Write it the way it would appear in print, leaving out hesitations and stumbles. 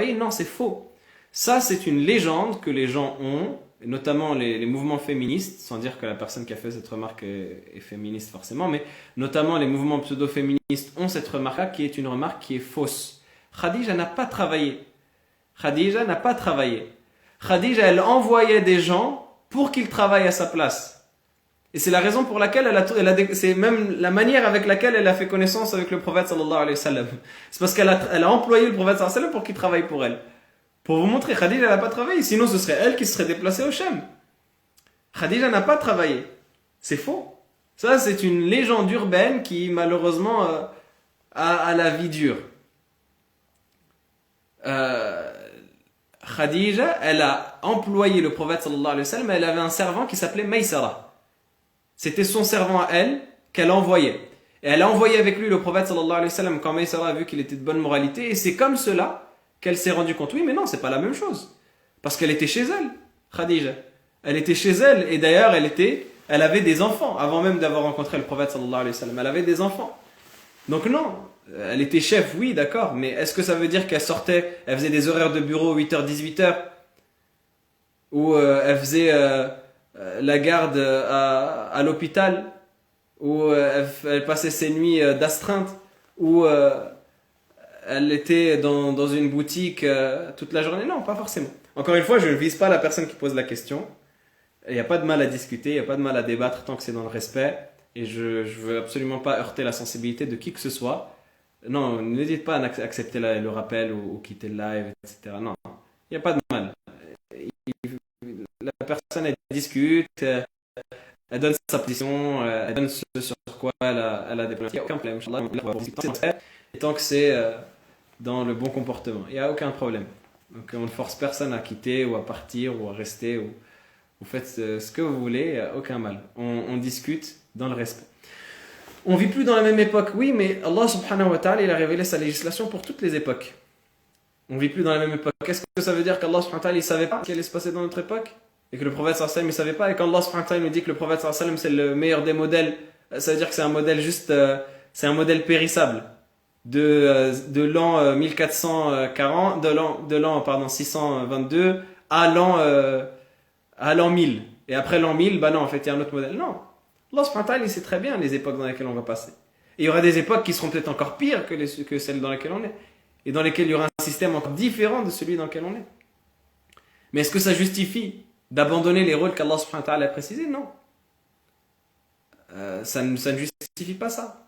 travailler. Non, c'est faux. Ça, c'est une légende que les gens ont, et notamment les mouvements féministes, sans dire que la personne qui a fait cette remarque est féministe forcément, mais notamment les mouvements pseudo-féministes ont cette remarque-là qui est une remarque qui est fausse. Khadija n'a pas travaillé. Khadija n'a pas travaillé. Khadija, elle envoyait des gens pour qu'ils travaillent à sa place. Et c'est la raison pour laquelle c'est même la manière avec laquelle elle a fait connaissance avec le prophète sallallahu alayhi wa sallam. C'est parce qu'elle a employé le prophète sallallahu alayhi wa sallam pour qu'il travaille pour elle. Pour vous montrer, Khadija elle n'a pas travaillé, sinon ce serait elle qui serait déplacée au Shem. Khadija n'a pas travaillé. C'est faux. Ça, c'est une légende urbaine qui, malheureusement, a la vie dure. Khadija, elle a employé le prophète sallallahu alayhi wa sallam, elle avait un servant qui s'appelait Maysara. C'était son servant à elle qu'elle envoyait. Et elle a envoyé avec lui le prophète sallallahu alayhi wa sallam quand Maysara a vu qu'il était de bonne moralité. Et c'est comme cela qu'elle s'est rendue compte. Oui, mais non, c'est pas la même chose. Parce qu'elle était chez elle, Khadija. Elle était chez elle. Et d'ailleurs, elle avait des enfants. Avant même d'avoir rencontré le prophète sallallahu alayhi wa sallam. Elle avait des enfants. Donc non, elle était chef, oui, d'accord. Mais est-ce que ça veut dire qu'elle sortait, elle faisait des horaires de bureau 8h, 18h? Ou elle faisait la garde à l'hôpital? Ou elle passait ses nuits d'astreinte? Ou elle était dans une boutique toute la journée? Non, pas forcément. Encore une fois, je ne vise pas la personne qui pose la question. Il n'y a pas de mal à discuter, il n'y a pas de mal à débattre tant que c'est dans le respect. Et je ne veux absolument pas heurter la sensibilité de qui que ce soit. Non, n'hésite pas à accepter le rappel ou quitter le live, etc. Non, il n'y a pas de mal. La personne, elle discute, elle donne sa position, elle donne ce sur quoi elle a des problèmes. Il n'y a aucun problème. Et tant que c'est dans le bon comportement, il n'y a aucun problème. Donc on ne force personne à quitter ou à partir ou à rester. Vous faites ce que vous voulez, aucun mal. On discute dans le respect. On vit plus dans la même époque, oui, mais Allah subhanahu wa ta'ala, il a révélé sa législation pour toutes les époques. On vit plus dans la même époque. Qu'est-ce que ça veut dire qu'Allah subhanahu wa ta'ala, il savait pas ce qui allait se passer dans notre époque? Et que le prophète sallallahu alayhi wa sallam, il savait pas? Et quand Allah subhanahu wa ta'ala nous dit que le prophète sallallahu alayhi wa sallam, c'est le meilleur des modèles, ça veut dire que c'est un modèle juste, c'est un modèle périssable. De l'an 1440, de l'an, pardon, 622 à l'an 1000. Et après l'an 1000, bah non, en fait, il y a un autre modèle. Non. Allah subhanahu wa ta'ala, il sait très bien les époques dans lesquelles on va passer. Et il y aura des époques qui seront peut-être encore pires que celles dans lesquelles on est. Et dans lesquelles il y aura un système encore différent de celui dans lequel on est. Mais est-ce que ça justifie d'abandonner les rôles qu'Allah subhanahu wa ta'ala a précisés? Non. Ça ne justifie pas ça.